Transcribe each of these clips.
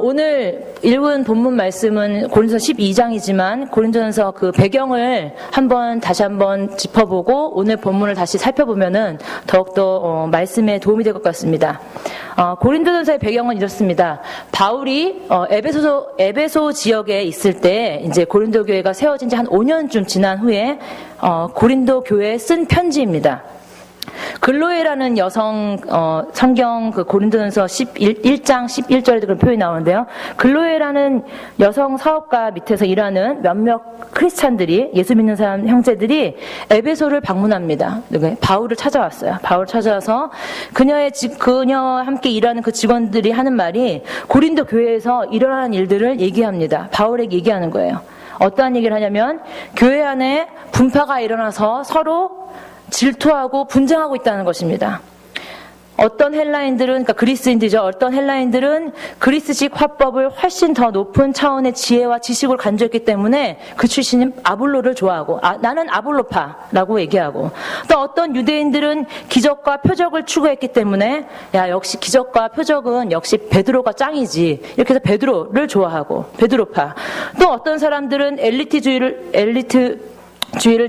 오늘 읽은 본문 말씀은 고린도전서 12장이지만 고린도전서 그 배경을 다시 한번 짚어보고 오늘 본문을 다시 살펴보면은 더욱더 말씀에 도움이 될 것 같습니다. 고린도전서의 배경은 이렇습니다. 바울이 에베소 지역에 있을 때 이제 고린도 교회가 세워진 지 한 5년쯤 지난 후에 고린도 교회에 쓴 편지입니다. 글로에라는 여성 성경 그 고린도전서 1장 11절에도 그런 표현이 나오는데요. 글로에라는 여성 사업가 밑에서 일하는 몇몇 크리스찬들이 예수 믿는 사람 형제들이 에베소를 방문합니다. 바울을 찾아왔어요. 바울을 찾아와서 그녀와 함께 일하는 그 직원들이 하는 말이 고린도 교회에서 일어나는 일들을 얘기합니다. 바울에게 얘기하는 거예요. 어떠한 얘기를 하냐면 교회 안에 분파가 일어나서 서로 질투하고 분쟁하고 있다는 것입니다. 어떤 헬라인들은, 그러니까 그리스인들이죠. 어떤 헬라인들은 그리스식 화법을 훨씬 더 높은 차원의 지혜와 지식을 간주했기 때문에 그 출신인 아볼로를 좋아하고, 나는 아볼로파라고 얘기하고, 또 어떤 유대인들은 기적과 표적을 추구했기 때문에, 역시 기적과 표적은 역시 베드로가 짱이지. 이렇게 해서 베드로를 좋아하고, 베드로파. 또 어떤 사람들은 엘리트주의를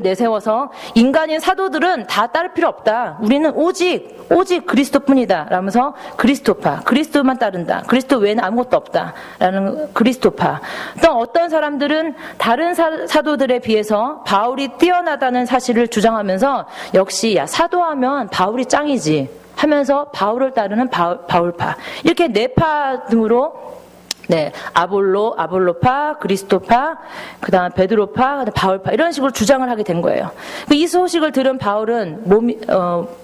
내세워서 인간인 사도들은 다 따를 필요 없다. 우리는 오직 그리스도뿐이다. 라면서 그리스도파, 그리스도만 따른다. 그리스도 외에는 아무것도 없다. 라는 그리스도파. 또 어떤 사람들은 다른 사도들에 비해서 바울이 뛰어나다는 사실을 주장하면서 역시 사도하면 바울이 짱이지 하면서 바울을 따르는 바울파. 이렇게 네파 등으로 아볼로파, 그리스도파, 그 다음 베드로파, 바울파 이런 식으로 주장을 하게 된 거예요. 이 소식을 들은 바울은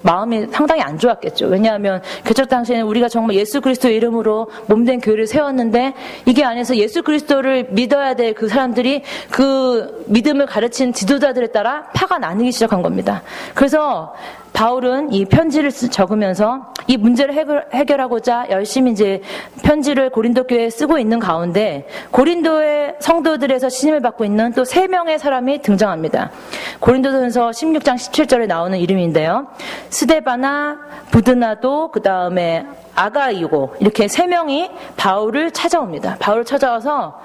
마음이 상당히 안 좋았겠죠. 왜냐하면 개척 당시에는 우리가 정말 예수 그리스도의 이름으로 몸된 교회를 세웠는데 이게 안에서 예수 그리스도를 믿어야 될 그 사람들이 그 믿음을 가르친 지도자들에 따라 파가 나뉘기 시작한 겁니다. 그래서 바울은 이 편지를 적으면서 이 문제를 해결하고자 열심히 이제 편지를 고린도 교회에 쓰고 있는 가운데 고린도의 성도들에서 신임을 받고 있는 또 3명의 사람이 등장합니다. 고린도전서 16장 17절에 나오는 이름인데요. 스데바나, 부드나도, 그 다음에 아가이고 이렇게 3명이 바울을 찾아옵니다. 바울을 찾아와서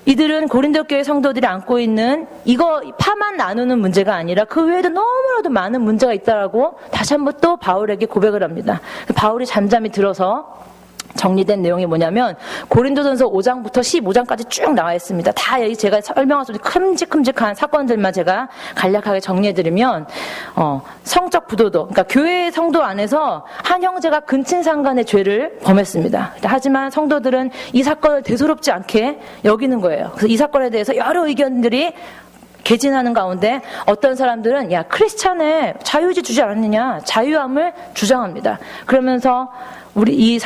이들은 고린도 교회 성도들이 안고 있는 이거 파만 나누는 문제가 아니라 그 외에도 너무나도 많은 문제가 있다라고 다시 한번 또 바울에게 고백을 합니다. 바울이 잠잠히 들어서 정리된 내용이 뭐냐면 고린도전서 5장부터 15장까지 쭉 나와 있습니다. 다 여기 제가 설명할 수 있는 큼직큼직한 사건들만 제가 간략하게 정리해드리면 성적 부도도, 그러니까 교회 성도 안에서 한 형제가 근친상간의 죄를 범했습니다. 하지만 성도들은 이 사건을 대수롭지 않게 여기는 거예요. 그래서 이 사건에 대해서 여러 의견들이 개진하는 가운데 어떤 사람들은 크리스찬에 자유의지 주지 않았느냐, 자유함을 주장합니다. 그러면서 우리 이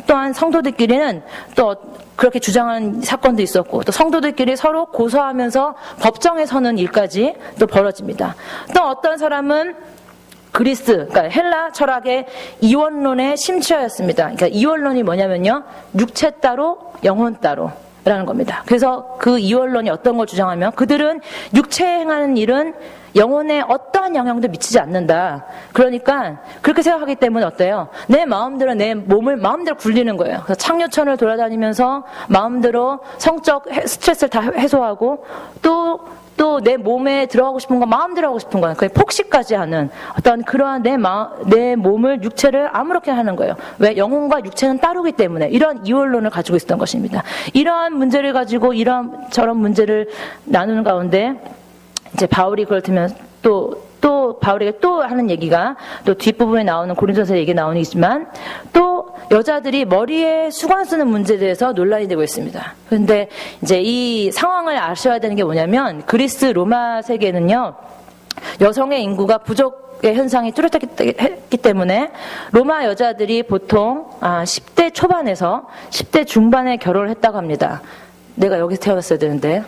또한 성도들끼리는 또 그렇게 주장하는 사건도 있었고 또 성도들끼리 서로 고소하면서 법정에 서는 일까지 또 벌어집니다. 또 어떤 사람은 그러니까 헬라 철학의 이원론에 심취하였습니다. 그러니까 이원론이 뭐냐면요, 육체 따로 영혼 따로 라는 겁니다. 그래서 그 이원론이 어떤 걸 주장하면 그들은 육체에 행하는 일은 영혼에 어떠한 영향도 미치지 않는다. 그러니까 그렇게 생각하기 때문에 어때요? 내 마음대로 내 몸을 마음대로 굴리는 거예요. 그래서 창녀촌을 돌아다니면서 마음대로 성적 스트레스를 다 해소하고 또 내 몸에 들어가고 싶은 거 마음대로 하고 싶은 거예요. 거의 폭식까지 하는 어떤 그러한 내 몸을 육체를 아무렇게나 하는 거예요. 왜? 영혼과 육체는 따르기 때문에 이런 이원론을 가지고 있었던 것입니다. 이러한 문제를 가지고 저런 문제를 나누는 가운데 이제 바울이 그걸 들으면 또 바울에게 또 하는 얘기가 또 뒷부분에 나오는 고린도서 얘기 나오는 있지만 또 여자들이 머리에 수건 쓰는 문제에 대해서 논란이 되고 있습니다. 그런데 이제 이 상황을 아셔야 되는 게 뭐냐면 그리스 로마 세계는요, 여성의 인구가 부족의 현상이 뚜렷했기 때문에 로마 여자들이 보통 10대 초반에서 10대 중반에 결혼을 했다고 합니다. 내가 여기서 태어났어야 되는데.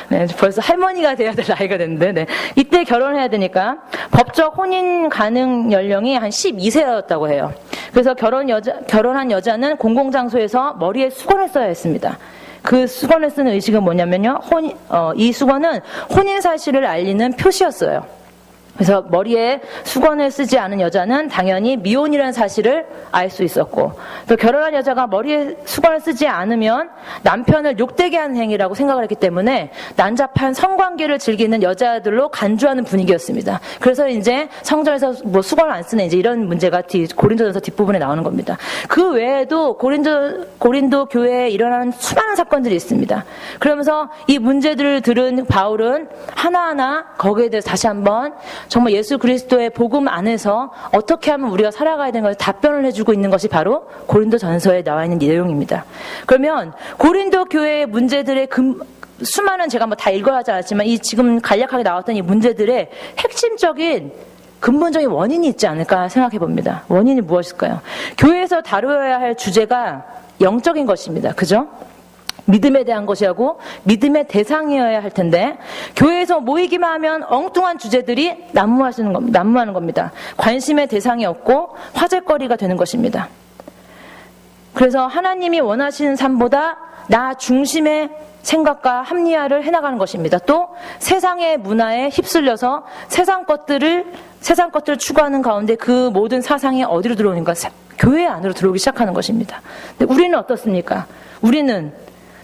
그래서 벌써 할머니가 돼야 될 나이가 됐는데 이때 결혼해야 되니까 법적 혼인 가능 연령이 한 12세였다고 해요. 그래서 결혼한 여자는 공공장소에서 머리에 수건을 써야 했습니다. 그 수건을 쓰는 의식은 뭐냐면요, 이 수건은 혼인 사실을 알리는 표시였어요. 그래서 머리에 수건을 쓰지 않은 여자는 당연히 미혼이라는 사실을 알 수 있었고, 또 결혼한 여자가 머리에 수건을 쓰지 않으면 남편을 욕되게 하는 행위라고 생각을 했기 때문에 난잡한 성관계를 즐기는 여자들로 간주하는 분위기였습니다. 그래서 이제 성전에서 뭐 수건을 안 쓰는 이제 이런 문제가 고린도전서 뒷부분에 나오는 겁니다. 그 외에도 고린도 교회에 일어나는 수많은 사건들이 있습니다. 그러면서 이 문제들을 들은 바울은 하나하나 거기에 대해서 다시 한번 정말 예수 그리스도의 복음 안에서 어떻게 하면 우리가 살아가야 되는 것을 답변을 해주고 있는 것이 바로 고린도전서에 나와 있는 내용입니다. 그러면 고린도 교회의 문제들의 수많은, 제가 뭐 다 읽어야 하지 않았지만 이 지금 간략하게 나왔던 이 문제들의 핵심적인 근본적인 원인이 있지 않을까 생각해 봅니다. 원인이 무엇일까요? 교회에서 다루어야 할 주제가 영적인 것입니다. 그죠? 믿음에 대한 것이고 믿음의 대상이어야 할 텐데 교회에서 모이기만 하면 엉뚱한 주제들이 난무하는 겁니다. 관심의 대상이 없고 화제거리가 되는 것입니다. 그래서 하나님이 원하시는 삶보다 나 중심의 생각과 합리화를 해나가는 것입니다. 또 세상의 문화에 휩쓸려서 세상 것들을 추구하는 가운데 그 모든 사상이 어디로 들어오는가? 교회 안으로 들어오기 시작하는 것입니다. 근데 우리는 어떻습니까? 우리는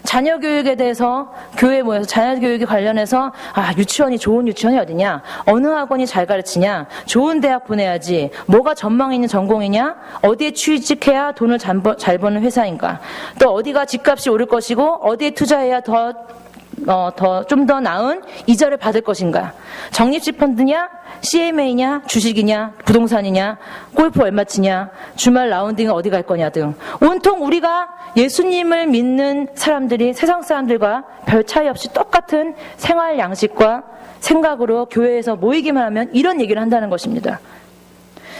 자녀 교육에 대해서 교회에 모여서 자녀 교육에 관련해서 유치원이 좋은 유치원이 어디냐, 어느 학원이 잘 가르치냐, 좋은 대학 보내야지, 뭐가 전망 있는 전공이냐, 어디에 취직해야 돈을 잘 버는 회사인가, 또 어디가 집값이 오를 것이고 어디에 투자해야 좀 더 나은 이자를 받을 것인가, 적립식 펀드냐, CMA냐, 주식이냐, 부동산이냐, 골프 얼마 치냐, 주말 라운딩은 어디 갈 거냐 등 온통 우리가 예수님을 믿는 사람들이 세상 사람들과 별 차이 없이 똑같은 생활 양식과 생각으로 교회에서 모이기만 하면 이런 얘기를 한다는 것입니다.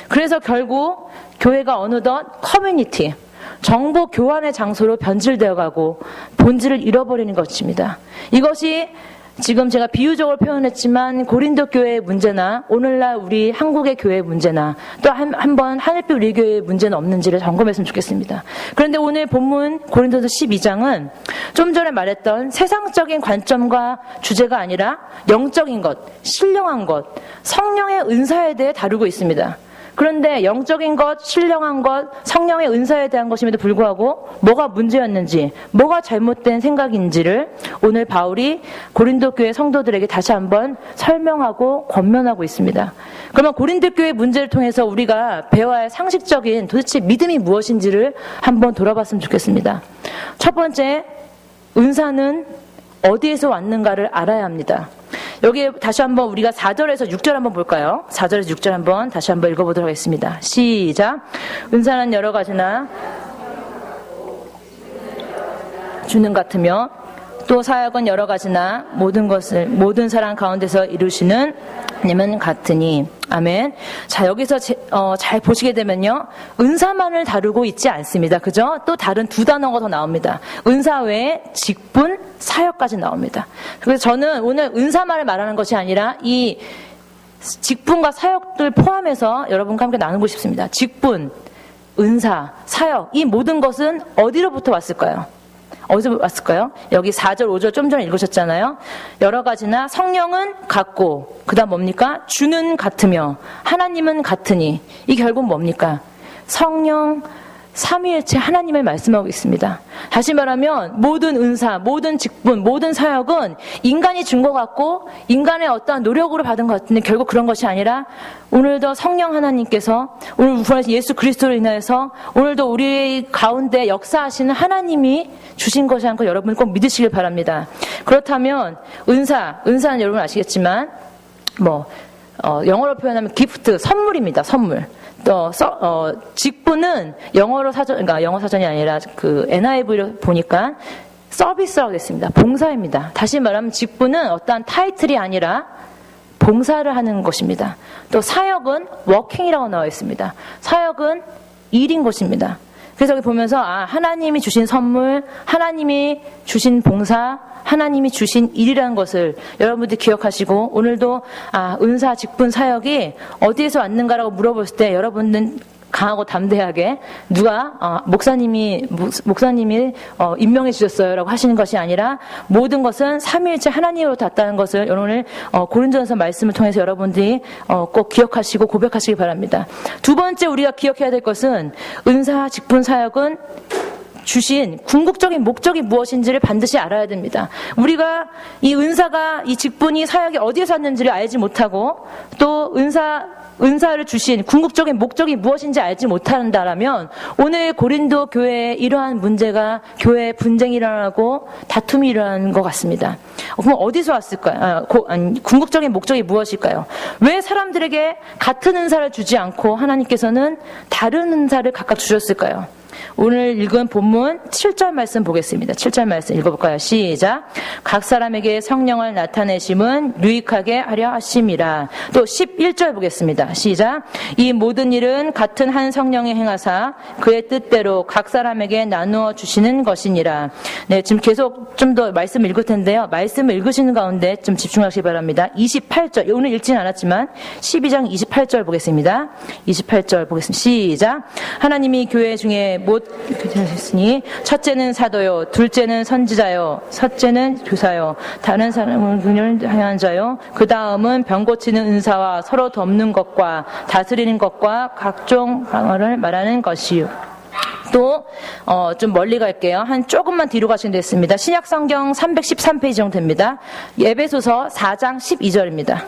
그래서 결국 교회가 어느덧 커뮤니티, 정보 교환의 장소로 변질되어 가고 본질을 잃어버리는 것입니다. 이것이 지금 제가 비유적으로 표현했지만 고린도 교회의 문제나 오늘날 우리 한국의 교회의 문제나 또 한번 하늘빛 우리 교회의 문제는 없는지를 점검했으면 좋겠습니다. 그런데 오늘 본문 고린도서 12장은 좀 전에 말했던 세상적인 관점과 주제가 아니라 영적인 것, 신령한 것, 성령의 은사에 대해 다루고 있습니다. 그런데 영적인 것, 신령한 것, 성령의 은사에 대한 것임에도 불구하고 뭐가 문제였는지, 뭐가 잘못된 생각인지를 오늘 바울이 고린도 교회 성도들에게 다시 한번 설명하고 권면하고 있습니다. 그러면 고린도 교회 문제를 통해서 우리가 배워야 할 상식적인 도대체 믿음이 무엇인지를 한번 돌아봤으면 좋겠습니다. 첫 번째, 은사는 어디에서 왔는가를 알아야 합니다. 여기 다시 한번 우리가 4절에서 6절 한번 볼까요? 4절에서 6절 한번 다시 한번 읽어보도록 하겠습니다. 시작. 은사는 여러 가지나 주는 같으며 또 사역은 여러 가지나 모든 사람 가운데서 이루시는 하나님은 같으니. 아멘. 자, 여기서 잘 보시게 되면요, 은사만을 다루고 있지 않습니다. 그죠? 또 다른 두 단어가 더 나옵니다. 은사 외에 직분, 사역까지 나옵니다. 그래서 저는 오늘 은사만을 말하는 것이 아니라 이 직분과 사역들 포함해서 여러분과 함께 나누고 싶습니다. 직분, 은사, 사역, 이 모든 것은 어디로부터 왔을까요? 어디서 왔을까요? 여기 4절, 5절 좀 전에 읽으셨잖아요. 여러 가지나 성령은 같고, 그 다음 뭡니까? 주는 같으며 하나님은 같으니. 이 결국 뭡니까? 성령 삼위일체 하나님을 말씀하고 있습니다. 다시 말하면 모든 은사, 모든 직분, 모든 사역은 인간이 준 것 같고 인간의 어떠한 노력으로 받은 것 같은데 결국 그런 것이 아니라 오늘도 성령 하나님께서, 오늘 구원하신 예수 그리스도로 인하여서 오늘도 우리 가운데 역사하시는 하나님이 주신 것이라는 걸 여러분 꼭 믿으시길 바랍니다. 그렇다면 은사는 여러분 아시겠지만 영어로 표현하면 기프트, 선물입니다. 선물. 또 직분은 영어 사전이 아니라 그 NIV를 보니까 서비스라고 했습니다. 봉사입니다. 다시 말하면 직분은 어떠한 타이틀이 아니라 봉사를 하는 것입니다. 또 사역은 워킹이라고 나와 있습니다. 사역은 일인 것입니다. 그래서 여기 보면서 하나님이 주신 선물, 하나님이 주신 봉사, 하나님이 주신 일이라는 것을 여러분들이 기억하시고, 오늘도 은사, 직분, 사역이 어디에서 왔는가라고 물어봤을 때 여러분은 강하고 담대하게 누가 목사님이 임명해 주셨어요라고 하시는 것이 아니라 모든 것은 삼위일체 하나님으로 닿다는 것을 오늘 고린도전서 말씀을 통해서 여러분들이 꼭 기억하시고 고백하시기 바랍니다. 두 번째 우리가 기억해야 될 것은 은사, 직분, 사역은 주신 궁극적인 목적이 무엇인지를 반드시 알아야 됩니다. 우리가 이 은사가, 이 직분이, 사역이 어디에서 왔는지를 알지 못하고 또 은사를 주신 궁극적인 목적이 무엇인지 알지 못한다라면 오늘 고린도 교회에 이러한 문제가, 교회에 분쟁이 일어나고 다툼이 일어나는 것 같습니다. 그럼 어디서 왔을까요? 궁극적인 목적이 무엇일까요? 왜 사람들에게 같은 은사를 주지 않고 하나님께서는 다른 은사를 각각 주셨을까요? 오늘 읽은 본문 7절 말씀 보겠습니다. 7절 말씀 읽어볼까요? 시작. 각 사람에게 성령을 나타내심은 유익하게 하려 하심이라. 또 11절 보겠습니다. 시작. 이 모든 일은 같은 한 성령이 행하사 그의 뜻대로 각 사람에게 나누어 주시는 것이니라. 네, 지금 계속 좀 더 말씀을 읽을 텐데요. 말씀을 읽으시는 가운데 좀 집중하시기 바랍니다. 28절, 오늘 읽지는 않았지만 12장 28절 보겠습니다. 28절 보겠습니다. 시작. 하나님이 교회 중에 못 교체하셨으니 첫째는 사도요, 둘째는 선지자요, 셋째는 교사요, 다른 사람은 긍휼을 향한 자요, 그 다음은 병 고치는 은사와 서로 돕는 것과 다스리는 것과 각종 방언을 말하는 것이요. 또 좀 멀리 갈게요. 한 조금만 뒤로 가시면 됐습니다. 신약성경 313페이지 정도 됩니다. 에베소서 4장 12절입니다.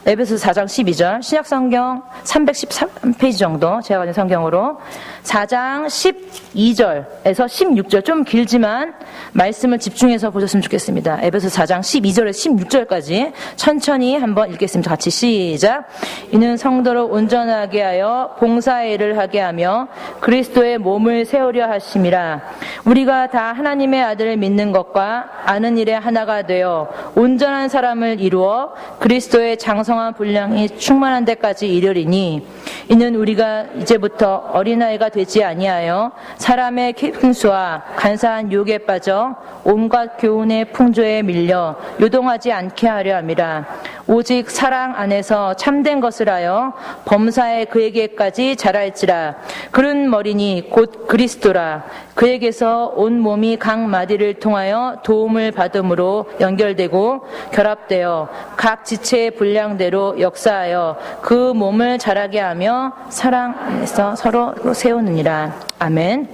에베소서 4장 12절, 신약성경 313페이지 정도, 제가 가진 성경으로 4장 12절에서 16절, 좀 길지만 말씀을 집중해서 보셨으면 좋겠습니다. 에베소서 4장 12절에서 16절까지 천천히 한번 읽겠습니다. 같이 시작. 이는 성도를 온전하게 하여 봉사의 일을 하게 하며 그리스도의 몸을 세우려 하심이라. 우리가 다 하나님의 아들을 믿는 것과 아는 일에 하나가 되어 온전한 사람을 이루어 그리스도의 장성한 분량이 충만한 데까지 이르리니, 이는 우리가 이제부터 어린아이가 되지 아니하여 사람의 킹수와 간사한 유혹에 빠져 온갖 교훈의 풍조에 밀려 요동하지 않게 하려 함이라. 오직 사랑 안에서 참된 것을 하여 범사에 그에게까지 자랄지라. 그런 머리니 곧 그리스도라. 그에게서 온 몸이 각 마디를 통하여 도움을 받음으로 연결되고 결합되어 각 지체의 분량대로 역사하여 그 몸을 자라게 하며 사랑 안에서 서로 세우느니라. 아멘.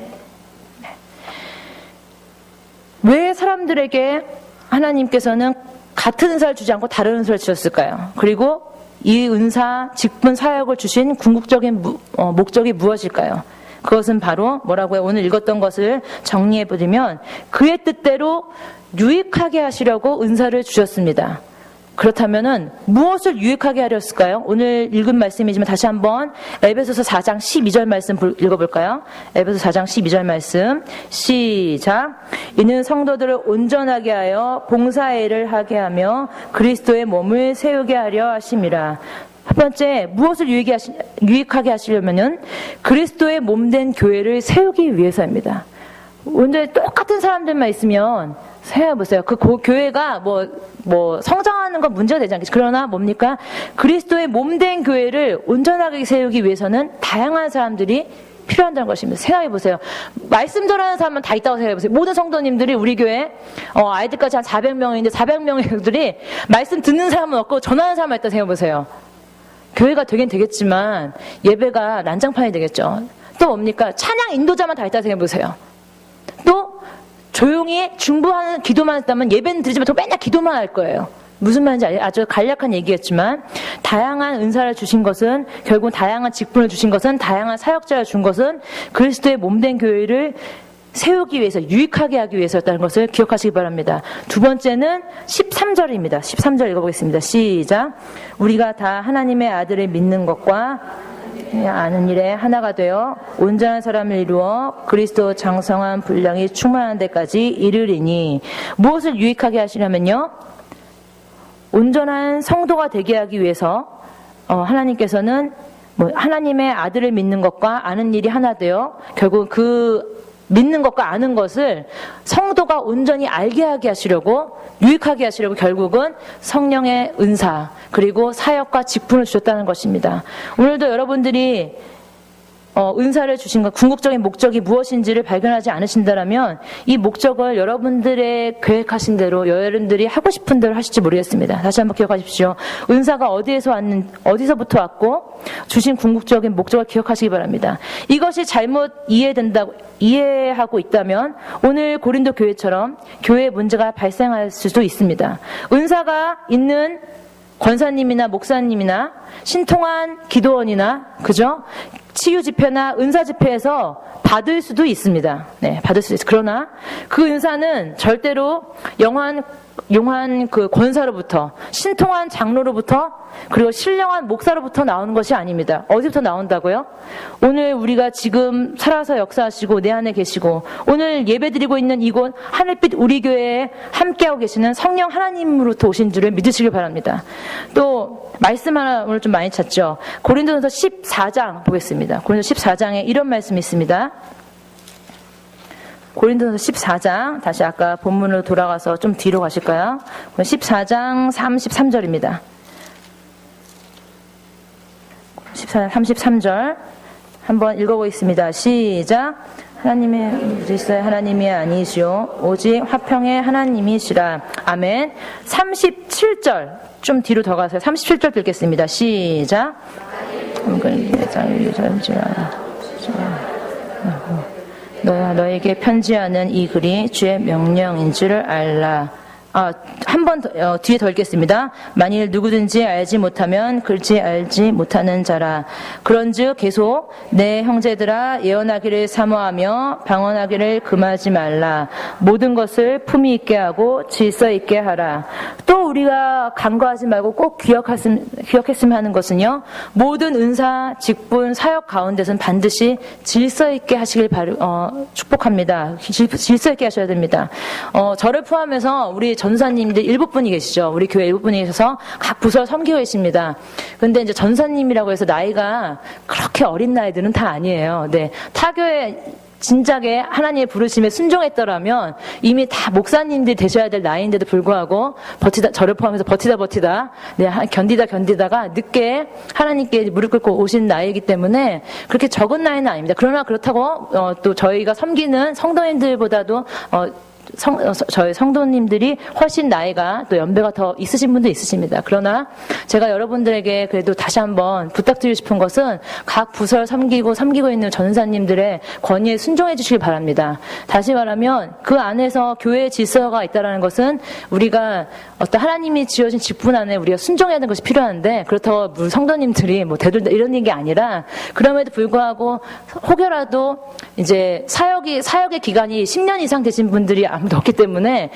왜 사람들에게 하나님께서는 같은 은사를 주지 않고 다른 은사를 주셨을까요? 그리고 이 은사, 직분, 사역을 주신 궁극적인 목적이 무엇일까요? 그것은 바로 뭐라고요? 오늘 읽었던 것을 정리해보면 그의 뜻대로 유익하게 하시려고 은사를 주셨습니다. 그렇다면은 무엇을 유익하게 하렸을까요? 오늘 읽은 말씀이지만 다시 한번 에베소서 4장 12절 말씀 읽어볼까요? 에베소서 4장 12절 말씀 시작. 이는 성도들을 온전하게 하여 봉사의 일을 하게 하며 그리스도의 몸을 세우게 하려 하심이라. 첫 번째, 무엇을 유익하게 하시려면은 그리스도의 몸된 교회를 세우기 위해서입니다. 오늘 똑같은 사람들만 있으면 생각해보세요. 그 교회가 성장하는 건 문제가 되지 않겠죠. 그러나 뭡니까? 그리스도의 몸된 교회를 온전하게 세우기 위해서는 다양한 사람들이 필요한다는 것입니다. 생각해보세요. 말씀 전하는 사람은 다 있다고 생각해보세요. 모든 성도님들이 우리 교회 아이들까지 한 400명인데 400명들이 말씀 듣는 사람은 없고 전하는 사람만 있다고 생각해보세요. 교회가 되긴 되겠지만 예배가 난장판이 되겠죠. 또 뭡니까? 찬양 인도자만 다 있다고 생각해보세요. 또 조용히 중보하는 기도만 했다면 예배는 드리지만 또 맨날 기도만 할 거예요. 무슨 말인지 아주 간략한 얘기였지만 다양한 은사를 주신 것은, 결국 다양한 직분을 주신 것은, 다양한 사역자를 준 것은 그리스도의 몸된 교회를 세우기 위해서, 유익하게 하기 위해서였다는 것을 기억하시기 바랍니다. 두 번째는 13절입니다. 13절 읽어보겠습니다. 시작. 우리가 다 하나님의 아들을 믿는 것과 아는 일에 하나가 되어 온전한 사람을 이루어 그리스도 장성한 분량이 충만한 데까지 이르리니. 무엇을 유익하게 하시려면요, 온전한 성도가 되게 하기 위해서 하나님께서는 하나님의 아들을 믿는 것과 아는 일이 하나 되어, 결국 그 믿는 것과 아는 것을 성도가 온전히 알게 하게 하시려고, 유익하게 하시려고 결국은 성령의 은사 그리고 사역과 직분을 주셨다는 것입니다. 오늘도 여러분들이 은사를 주신 것, 궁극적인 목적이 무엇인지를 발견하지 않으신다라면 이 목적을 여러분들의 계획하신 대로 여러분들이 하고 싶은 대로 하실지 모르겠습니다. 다시 한번 기억하십시오. 은사가 어디서부터 왔고 주신 궁극적인 목적을 기억하시기 바랍니다. 이것이 잘못 이해하고 있다면 오늘 고린도 교회처럼 교회에 문제가 발생할 수도 있습니다. 은사가 있는 권사님이나 목사님이나 신통한 기도원이나 그죠? 치유 집회나 은사 집회에서 받을 수도 있습니다. 네, 받을 수 있어요. 그러나 그 은사는 절대로 용한 그 권사로부터, 신통한 장로로부터, 그리고 신령한 목사로부터 나오는 것이 아닙니다. 어디부터 나온다고요? 오늘 우리가 지금 살아서 역사하시고 내 안에 계시고 오늘 예배드리고 있는 이곳 하늘빛 우리 교회에 함께하고 계시는 성령 하나님으로부터 오신 줄을 믿으시길 바랍니다. 또 말씀 하나 오늘 좀 많이 찾죠. 고린도전서 14장 보겠습니다. 고린도전서 14장에 이런 말씀이 있습니다. 고린도전서 14장, 다시 아까 본문으로 돌아가서 좀 뒤로 가실까요? 14장 33절입니다. 14장 33절 한번 읽어보겠습니다. 시작. 하나님의 질서의 하나님이 아니시오 오직 화평의 하나님이시라. 아멘. 37절 좀 뒤로 더 가세요. 37절 읽겠습니다. 시작. 너에게 편지하는 이 글이 주의 명령인 줄을 알라. 한 번 뒤에 더 읽겠습니다. 만일 누구든지 알지 못하면 글지 알지 못하는 자라. 그런즉 계속 내 형제들아 예언하기를 사모하며 방언하기를 금하지 말라. 모든 것을 품위 있게 하고 질서 있게 하라. 또 우리가 간과하지 말고 꼭 기억했으면 하는 것은요. 모든 은사, 직분, 사역 가운데서는 반드시 질서 있게 하시길 축복합니다. 질서 있게 하셔야 됩니다. 저를 포함해서 우리 전사님들 일곱 분이 계시죠. 우리 교회 일곱 분이 계셔서 각 부서 섬기고 계십니다. 근데 이제 전사님이라고 해서 나이가 그렇게 어린 나이들은 다 아니에요. 네. 타교에 진작에 하나님의 부르심에 순종했더라면 이미 다 목사님들이 되셔야 될 나이인데도 불구하고 저를 포함해서 버티다 네, 견디다가 늦게 하나님께 무릎 꿇고 오신 나이이기 때문에 그렇게 적은 나이는 아닙니다. 그러나 그렇다고 또 저희가 섬기는 성도님들보다도 저희 성도님들이 훨씬 나이가 또 연배가 더 있으신 분도 있으십니다. 그러나 제가 여러분들에게 그래도 다시 한번 부탁드리고 싶은 것은 각 부서를 섬기고 있는 전사님들의 권위에 순종해 주시기 바랍니다. 다시 말하면 그 안에서 교회의 질서가 있다는 것은 우리가 어떤 하나님이 지어진 직분 안에 우리가 순종해야 하는 것이 필요한데 그렇다고 우리 성도님들이 뭐 대들다 이런 게 아니라 그럼에도 불구하고 혹여라도 이제 사역의 기간이 10년 이상 되신 분들이 아무도 없기 때문에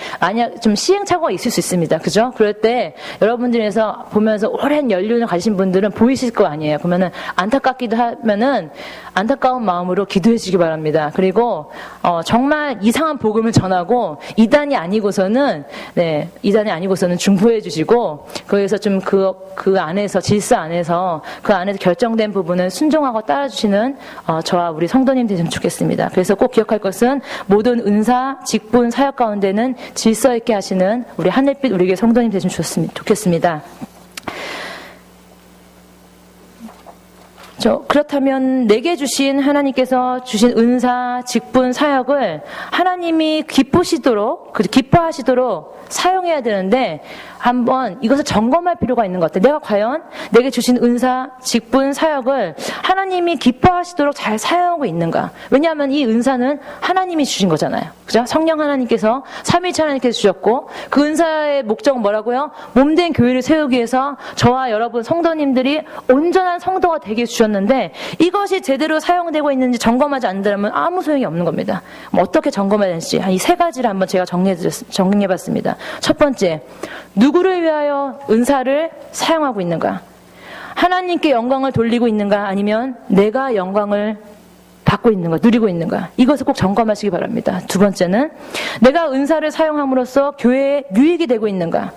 좀 시행착오가 있을 수 있습니다. 그죠? 그럴 때 여러분들에서 보면서 오랜 연륜을 가지신 분들은 보이실 거 아니에요. 그러면은 안타깝기도 하면은 안타까운 마음으로 기도해 주시기 바랍니다. 그리고 정말 이상한 복음을 전하고 이단이 아니고서는 중보해 주시고 거기서 좀 그 안에서 질서 안에서 그 안에서 결정된 부분을 순종하고 따라주시는 저와 우리 성도님 되시면 좋겠습니다. 그래서 꼭 기억할 것은 모든 은사, 직분, 사역 가운데는 질서 있게 하시는 우리 하늘빛 우리 교회 성도님 되시면 좋겠습니다. 그렇다면 내게 주신 하나님께서 주신 은사, 직분, 사역을 하나님이 기뻐하시도록 사용해야 되는데 한번 이것을 점검할 필요가 있는 것 같아요. 내가 과연 내게 주신 은사, 직분, 사역을 하나님이 기뻐하시도록 잘 사용하고 있는가? 왜냐하면 이 은사는 하나님이 주신 거잖아요. 그죠? 성령 하나님께서 삼위일체 하나님께서 주셨고 그 은사의 목적은 뭐라고요? 몸된 교회를 세우기 위해서 저와 여러분 성도님들이 온전한 성도가 되게 주셨는데 이것이 제대로 사용되고 있는지 점검하지 않는다면 아무 소용이 없는 겁니다. 어떻게 점검해야 되는지 이 세 가지를 한번 제가 정리해봤습니다. 첫 번째, 누구를 위하여 은사를 사용하고 있는가? 하나님께 영광을 돌리고 있는가? 아니면 내가 영광을 받고 있는가? 누리고 있는가? 이것을 꼭 점검하시기 바랍니다. 두 번째는 내가 은사를 사용함으로써 교회에 유익이 되고 있는가?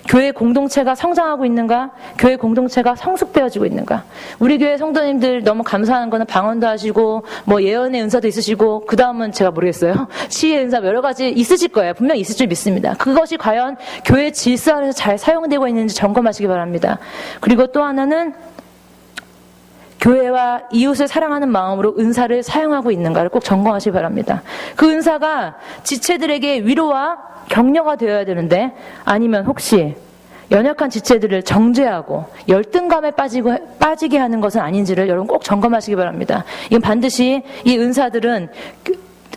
교회 공동체가 성장하고 있는가? 교회 공동체가 성숙되어지고 있는가? 우리 교회 성도님들 너무 감사한 거는 방언도 하시고 뭐 예언의 은사도 있으시고 그 다음은 제가 모르겠어요. 시의 은사 여러 가지 있으실 거예요. 분명히 있을 줄 믿습니다. 그것이 과연 교회 질서 안에서 잘 사용되고 있는지 점검하시기 바랍니다. 그리고 또 하나는 교회와 이웃을 사랑하는 마음으로 은사를 사용하고 있는가를 꼭 점검하시기 바랍니다. 그 은사가 지체들에게 위로와 격려가 되어야 되는데 아니면 혹시 연약한 지체들을 정죄하고 열등감에 빠지게 하는 것은 아닌지를 여러분 꼭 점검하시기 바랍니다. 이건 반드시 이 은사들은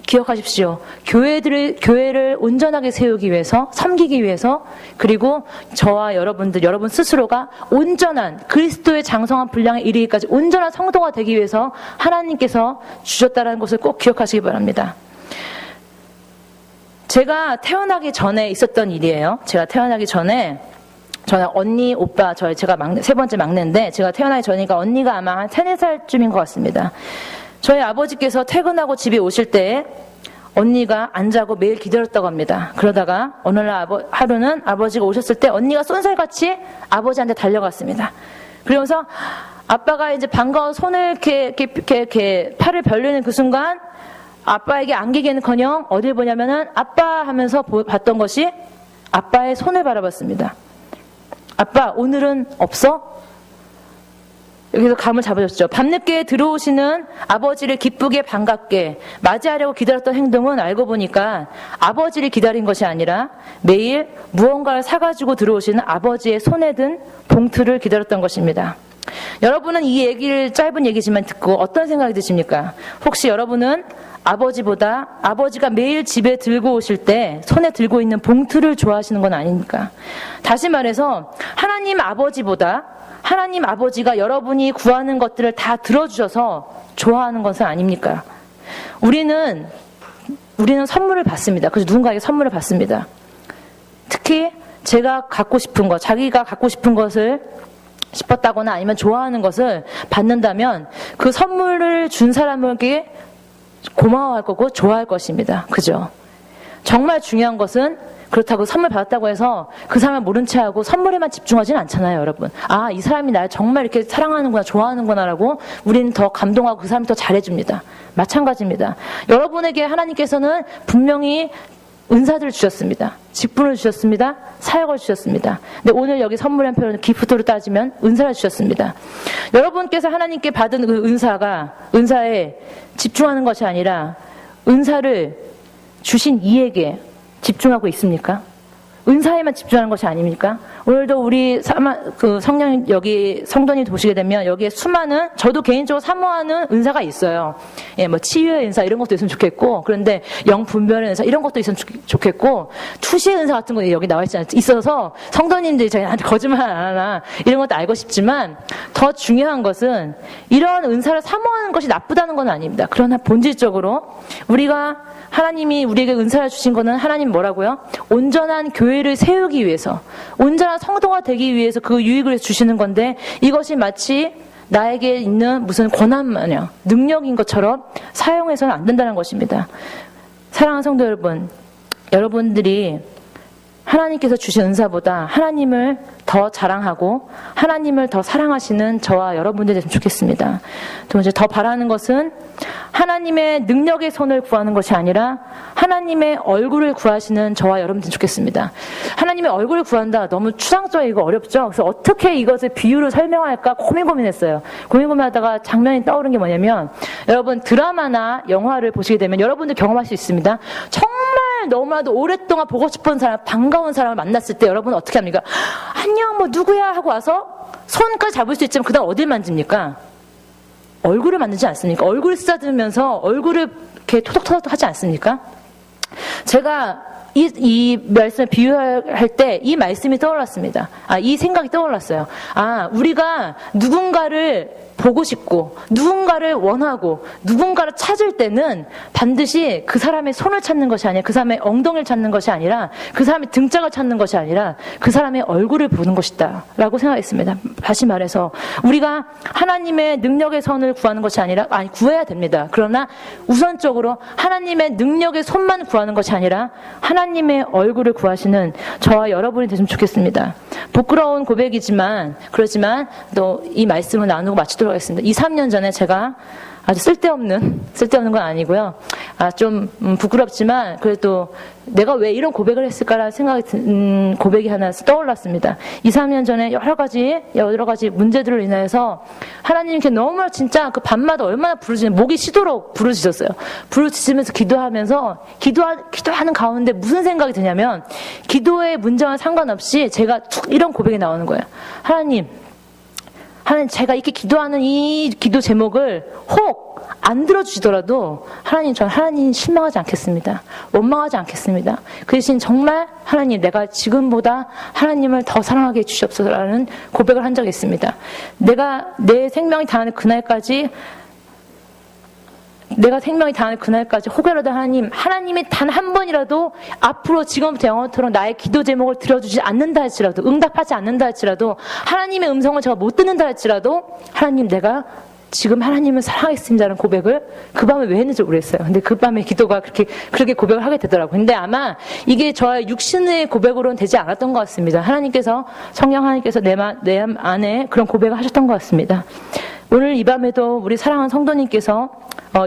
기억하십시오. 교회를 온전하게 세우기 위해서, 섬기기 위해서, 그리고 저와 여러분 스스로가 온전한 그리스도의 장성한 분량에 이르기까지 온전한 성도가 되기 위해서 하나님께서 주셨다는 것을 꼭 기억하시기 바랍니다. 제가 태어나기 전에 있었던 일이에요. 제가 태어나기 전에 저는 언니, 오빠, 제가 세 번째 막내인데 제가 태어나기 전이니까 언니가 아마 한 3, 4살쯤인 것 같습니다. 저희 아버지께서 퇴근하고 집에 오실 때 언니가 안 자고 매일 기다렸다고 합니다. 그러다가 어느 날 하루는 아버지가 오셨을 때 언니가 쏜살같이 아버지한테 달려갔습니다. 그러면서 아빠가 이제 반가워 손을 이렇게 팔을 벌리는 그 순간 아빠에게 안기기는커녕 어딜 보냐면은 아빠 하면서 봤던 것이 아빠의 손을 바라봤습니다. 아빠 오늘은 없어? 여기서 감을 잡아줬죠. 밤늦게 들어오시는 아버지를 기쁘게 반갑게 맞이하려고 기다렸던 행동은 알고 보니까 아버지를 기다린 것이 아니라 매일 무언가를 사가지고 들어오시는 아버지의 손에 든 봉투를 기다렸던 것입니다. 여러분은 이 얘기를 짧은 얘기지만 듣고 어떤 생각이 드십니까? 혹시 여러분은 아버지가 매일 집에 들고 오실 때 손에 들고 있는 봉투를 좋아하시는 건 아닙니까? 다시 말해서 하나님 아버지가 여러분이 구하는 것들을 다 들어주셔서 좋아하는 것은 아닙니까? 우리는 선물을 받습니다. 그래서 누군가에게 선물을 받습니다. 특히 자기가 갖고 싶은 것을 싶었다거나 아니면 좋아하는 것을 받는다면 그 선물을 준 사람에게 고마워할 거고 좋아할 것입니다. 그죠? 정말 중요한 것은 그렇다고 선물 받았다고 해서 그 사람을 모른 채 하고 선물에만 집중하지는 않잖아요, 여러분. 아, 이 사람이 날 정말 이렇게 사랑하는구나, 좋아하는구나라고 우리는 더 감동하고 그 사람이 더 잘해줍니다. 마찬가지입니다. 여러분에게 하나님께서는 분명히 은사들을 주셨습니다. 직분을 주셨습니다. 사역을 주셨습니다. 근데 오늘 여기 선물한 표현은 기프트로 따지면 은사를 주셨습니다. 여러분께서 하나님께 받은 그 은사에 집중하는 것이 아니라 은사를 주신 이에게 집중하고 있습니까? 은사에만 집중하는 것이 아닙니까? 오늘도 우리 여기 성도님 보시게 되면 여기에 수많은 저도 개인적으로 사모하는 은사가 있어요. 예, 뭐 치유의 은사 이런 것도 있으면 좋겠고, 그런데 영분별의 은사 이런 것도 있으면 좋겠고, 투시의 은사 같은 거 여기 나와 있어서 성도님들이 저희한테 거짓말 안 하나 이런 것도 알고 싶지만 더 중요한 것은 이런 은사를 사모하는 것이 나쁘다는 건 아닙니다. 그러나 본질적으로 하나님이 우리에게 은사를 주신 거는 하나님 뭐라고요? 온전한 교회를 세우기 위해서, 온전한 성도가 되기 위해서 그 유익을 주시는 건데 이것이 마치 나에게 있는 무슨 권한 마냥 능력인 것처럼 사용해서는 안 된다는 것입니다. 사랑하는 성도 여러분들이 하나님께서 주신 은사보다 하나님을 더 자랑하고 하나님을 더 사랑하시는 저와 여러분들이 됐으면 좋겠습니다. 두 번째, 더 바라는 것은 하나님의 능력의 손을 구하는 것이 아니라 하나님의 얼굴을 구하시는 저와 여러분들이 좋겠습니다. 하나님의 얼굴을 구한다. 너무 추상적이고 어렵죠? 그래서 어떻게 이것을 비유로 설명할까 고민했어요. 고민하다가 장면이 떠오른 게 뭐냐면, 여러분 드라마나 영화를 보시게 되면 여러분들 경험할 수 있습니다. 정말 너무나도 오랫동안 보고 싶은 사람, 반가운 사람을 만났을 때 여러분은 어떻게 합니까? 안녕, 뭐 누구야 하고 와서 손까지 잡을 수 있지만 그다음 어딜 만집니까? 얼굴을 만지지 않습니까? 얼굴을 쓰다듬으면서 얼굴을 이렇게 토닥토닥 하지 않습니까? 제가 이 말씀을 비유할 때 이 말씀이 떠올랐습니다. 이 생각이 떠올랐어요. 우리가 누군가를 보고 싶고 누군가를 원하고 누군가를 찾을 때는 반드시 그 사람의 손을 찾는 것이 아니라, 그 사람의 엉덩이를 찾는 것이 아니라, 그 사람의 등짝을 찾는 것이 아니라 그 사람의 얼굴을 보는 것이다 라고 생각했습니다. 다시 말해서 우리가 하나님의 능력의 손을 구하는 것이 아니라, 구해야 됩니다. 그러나 우선적으로 하나님의 능력의 손만 구하는 것이 아니라 하나님의 얼굴을 구하시는 저와 여러분이 됐으면 좋겠습니다. 부끄러운 고백이지만 그렇지만 또 이 말씀을 나누고 마치도록 하겠습니다. 2, 3년 전에 제가 아주 쓸데없는 건 아니고요. 좀 부끄럽지만 그래도 내가 왜 이런 고백을 했을까라는 생각이 든 고백이 하나 떠올랐습니다. 2, 3년 전에 여러 가지 문제들로 인해서 하나님께 너무 진짜 그 밤마다 얼마나 목이 쉬도록 부르짖었어요. 부르짖으면서 기도하면서 기도하는 가운데 무슨 생각이 드냐면 기도의 문제와 상관없이 제가 이런 고백이 나오는 거예요. 하나님 제가 이렇게 기도하는 이 기도 제목을 혹 안 들어주시더라도 저는 하나님 실망하지 않겠습니다. 원망하지 않겠습니다. 그 대신 정말 하나님 내가 지금보다 하나님을 더 사랑하게 해주시옵소서라는 고백을 한 적이 있습니다. 내 생명이 다하는 그날까지 혹여라도 하나님이 단 한 번이라도 앞으로 지금부터 영원토록 나의 기도 제목을 들어주지 않는다 할지라도, 응답하지 않는다 할지라도, 하나님의 음성을 제가 못 듣는다 할지라도, 하나님 내가 지금 하나님을 사랑하겠습니다라는 고백을 그 밤에 왜 했는지 모르겠어요. 근데 그 밤에 기도가 그렇게 고백을 하게 되더라고요. 근데 아마 이게 저의 육신의 고백으로는 되지 않았던 것 같습니다. 성령 하나님께서 내 안에 그런 고백을 하셨던 것 같습니다. 오늘 이 밤에도 우리 사랑하는 성도님께서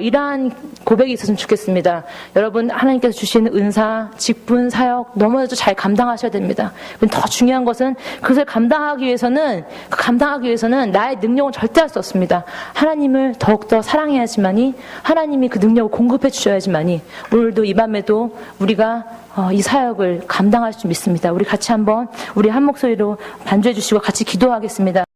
이러한 고백이 있었으면 좋겠습니다. 여러분 하나님께서 주시는 은사, 직분, 사역 너무나도 잘 감당하셔야 됩니다. 더 중요한 것은 그것을 감당하기 위해서는 나의 능력은 절대 할 수 없습니다. 하나님을 더욱더 사랑해야지만이 하나님이 그 능력을 공급해 주셔야지만이 오늘도 이 밤에도 우리가 이 사역을 감당할 수 믿습니다. 우리 같이 한번 우리 한 목소리로 반주해 주시고 같이 기도하겠습니다.